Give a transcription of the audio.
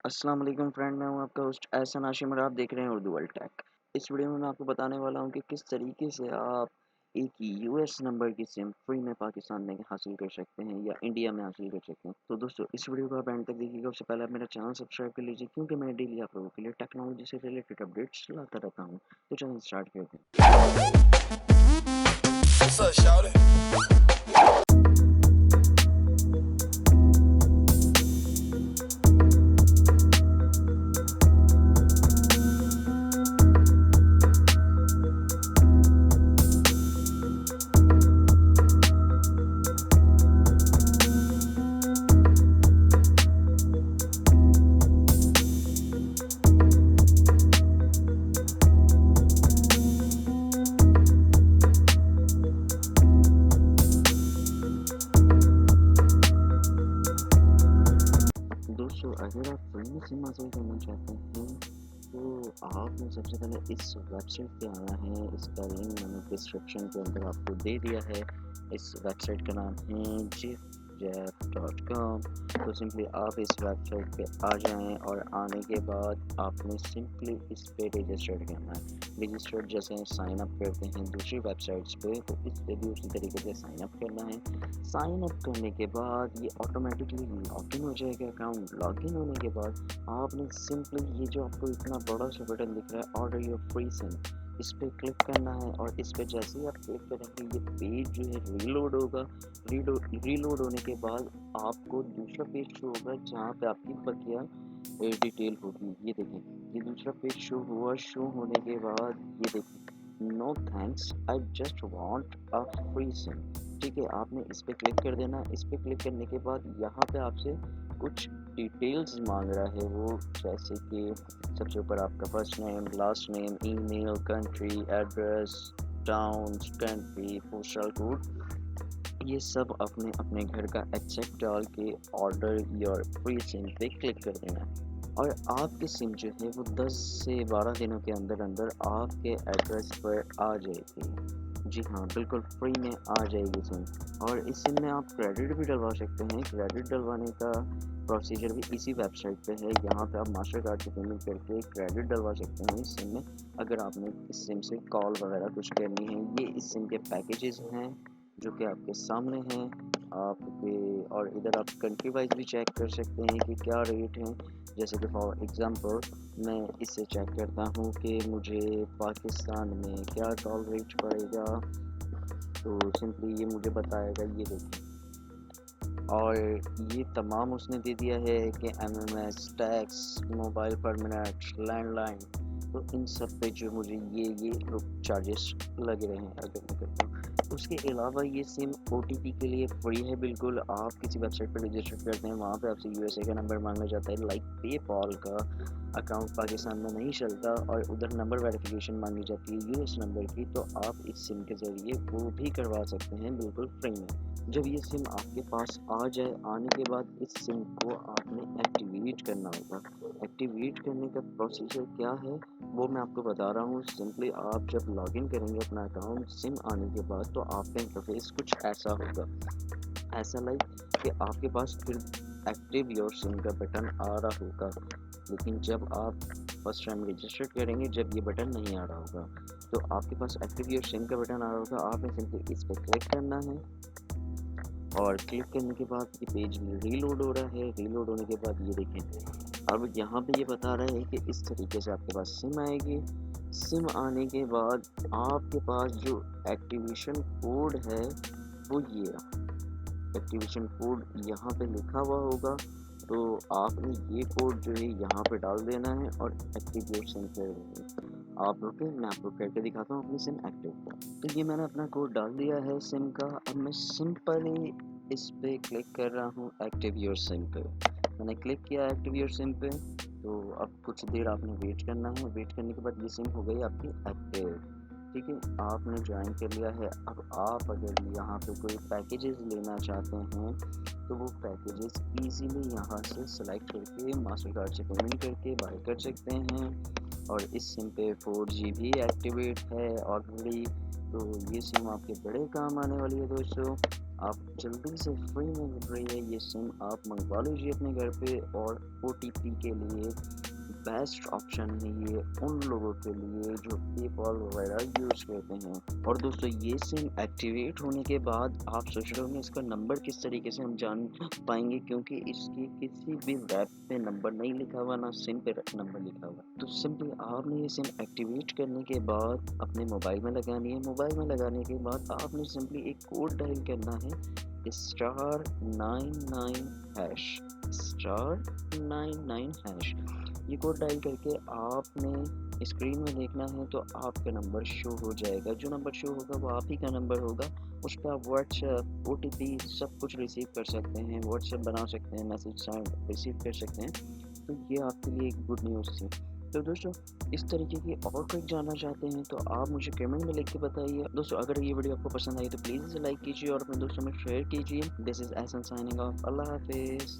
अस्सलाम वालेकुम फ्रेंड, मैं हूं आपका होस्ट एहसन हाशिम और आप देख रहे हैं उर्दू वर्ल्ड टेक। इस वीडियो में मैं आपको बताने वाला हूं कि किस तरीके से आप एक यूएस नंबर की सिम फ्री में पाकिस्तान में हासिल कर सकते हैं या इंडिया में हासिल कर सकते हैं। तो दोस्तों इस वीडियो को आप एंड तक देखिएगा। उससे पहले आप मेरा चैनल सब्सक्राइब कर लीजिए क्योंकि मैं डेली आप लोगों के लिए टेक्नोलॉजी से रिलेटेड अपडेट्स लाता रहता हूँ। तो चलिए स्टार्ट करते हैं। What's up, shawty? दोस्तों अगर आप फ्री में सिम हासिल करना चाहते हैं तो आपने सबसे पहले इस वेबसाइट पे आना है। इसका लिंक मैंने डिस्क्रिप्शन के अंदर आपको दे दिया है। इस वेबसाइट का नाम है jiffjeff.com। तो सिंपली आप इस वेबसाइट पे आ जाएं और आने के बाद आपने सिंपली इस पे रजिस्टर करना है। रजिस्टर जैसे साइन अप करते हैं दूसरी वेबसाइट्स पे, तो इस पे भी उसी तरीके से साइन अप करना है। साइन अप करने के बाद ये ऑटोमेटिकली लॉगिन हो जाएगा अकाउंट। लॉगिन होने के बाद आपने सिंपली ये जो आपको इतना बड़ा सा बटन दिख रहा है ऑर्डर योर फ्री सिम, इस पर क्लिक करना है। और इस पर जैसे ही आप क्लिक करेंगे ये पेज जो है रीलोड होगा। रीलोड होने के बाद आपको दूसरा पेज शो होगा जहाँ पे आपकी बकिया डिटेल होगी। ये देखिए ये दूसरा पेज शो हुआ। शो होने के बाद ये देखिए no thanks I just want a free SIM. ठीक है, आपने इस पर क्लिक कर देना। इस पर क्लिक करने के बाद यहाँ पे आपसे कुछ डिटेल्स मांग रहा है वो, जैसे कि सबसे ऊपर आपका first name, last name, email, country, address, town, country, postal code, ये सब अपने अपने घर का एक्सेप्ट डाल के ऑर्डर योर फ्री सिम पे क्लिक कर देना है। और आपकी सिम जो है वो 10 से 12 दिनों के अंदर अंदर आपके एड्रेस पर आ जाएगी। जी हाँ, बिल्कुल फ्री में आ जाएगी सिम। और इस सिम में आप क्रेडिट भी डलवा सकते हैं। क्रेडिट डलवाने का प्रोसीजर भी इसी वेबसाइट पे है। यहाँ पे आप मास्टर कार्ड से पेमेंट करके क्रेडिट डलवा सकते हैं इस सिम में, अगर आपने इस सिम से कॉल वगैरह कुछ करनी है। ये इस सिम के पैकेजेस हैं जो कि आपके सामने हैं आपके। और इधर आप कंट्री वाइज भी चेक कर सकते हैं कि क्या रेट हैं। जैसे कि फॉर एग्ज़ाम्पल मैं इससे चेक करता हूँ कि मुझे पाकिस्तान में क्या कॉल रेट पड़ेगा। तो सिंपली ये मुझे बताएगा, ये देखिए। और ये तमाम उसने दे दिया है कि एमएमएस, टैक्स, मोबाइल पर मिनट, लैंडलाइन, तो इन सब पे जो मुझे ये चार्जेस लग रहे हैं अगर मैं करता हूँ। उसके अलावा ये सिम ओटीपी के लिए फ्री है बिल्कुल। आप किसी वेबसाइट पर रजिस्टर करते हैं, वहाँ पे आपसे यूएसए का नंबर मांगा जाता है। लाइक पेपॉल का अकाउंट पाकिस्तान में नहीं चलता और उधर नंबर वेरिफिकेशन मांगी जाती है यूएस नंबर की, तो आप इस सिम के ज़रिए वो भी करवा सकते हैं बिल्कुल फ्री में। जब ये सिम आपके पास आ जाए, आने के बाद इस सिम को आपने एक्टिवेट करना होगा। एक्टिवेट करने का प्रोसीजर क्या है वो मैं आपको बता रहा हूँ। सिंपली आप जब लॉगिन करेंगे अपना अकाउंट सिम आने के बाद, तो आपका इंटरफेस कुछ ऐसा होगा। ऐसा लाइक कि आपके पास फिर एक्टिव योर सिम का बटन आ रहा होगा। लेकिन जब आप फर्स्ट टाइम रजिस्टर करेंगे, जब ये बटन नहीं आ रहा होगा, तो आपके पास एक्टिव योर सिम का बटन आ रहा होगा। आपने सिंपली इस पर क्लिक करना है और क्लिक करने के बाद ये पेज रीलोड हो रहा है। रीलोड होने के बाद ये देखें, अब यहाँ पे ये बता रहा है कि इस तरीके से आपके पास सिम आएगी। सिम आने के बाद आपके पास जो एक्टिवेशन कोड है वो ये रहा। एक्टिवेशन कोड यहाँ पे लिखा हुआ होगा, तो आपने ये कोड जो है यहाँ पे डाल देना है और एक्टिव योर सिम कर देना है। आप रुके, मैं आपको करके दिखाता हूँ अपनी सिम एक्टिव को। तो ये मैंने अपना कोड डाल दिया है सिम का। अब मैं सिंपली इस पे क्लिक कर रहा हूँ एक्टिव योर सिम पे। मैंने क्लिक किया एक्टिव योर सिम पे, तो अब कुछ देर आपने वेट करना है। वेट करने के बाद ये सिम हो गई आपकी एक्टिव। ठीक है, आपने ज्वाइन कर लिया है। अब आप अगर यहाँ पे कोई पैकेजेस लेना चाहते हैं तो वो पैकेजेस इजीली यहाँ से सेलेक्ट करके मास्टर कार्ड से पेमेंट करके बाय कर सकते हैं। और इस सिम पे 4G भी एक्टिवेट है ऑलरेडी, तो ये सिम आपके बड़े काम आने वाली है दोस्तों। आप जल्दी से फ्री में मिल रही है ये सिम, आप मंगवा लीजिए अपने घर पे। और ओटीपी के लिए बेस्ट ऑप्शन है ये उन लोगों के लिए जो पेपॉल वगैरह यूज़ करते हैं। और दोस्तों ये सिम एक्टिवेट होने के बाद आप सोच रहे होंगे इसका नंबर किस तरीके से हम जान पाएंगे, क्योंकि इसकी किसी भी रैप पे नंबर नहीं लिखा हुआ, ना सिम पे नंबर लिखा हुआ। तो सिंपली आपने ये सिम एक्टिवेट करने के बाद अपने मोबाइल में लगानी है। मोबाइल में लगाने के बाद आपने सिंपली एक कोड डायल करना है, *99#, *99#। ये कोड डायल करके आपने स्क्रीन में देखना है तो आपका नंबर शो हो जाएगा। जो नंबर शो होगा वो आप ही का नंबर होगा। उस पर आप व्हाट्सएप, ओटीपी सब कुछ रिसीव कर सकते हैं, व्हाट्सएप बना सकते हैं, मैसेज रिसीव कर सकते हैं। तो ये आपके लिए एक गुड न्यूज़ थी। तो दोस्तों इस तरीके की और ट्रिक जानना चाहते हैं तो आप मुझे कमेंट में लिख के बताइए। दोस्तों अगर ये वीडियो आपको पसंद आई तो प्लीज़ इसे लाइक कीजिए और अपने दोस्तों में शेयर कीजिए। This is Ehsan signing off. Allah हाफिज़।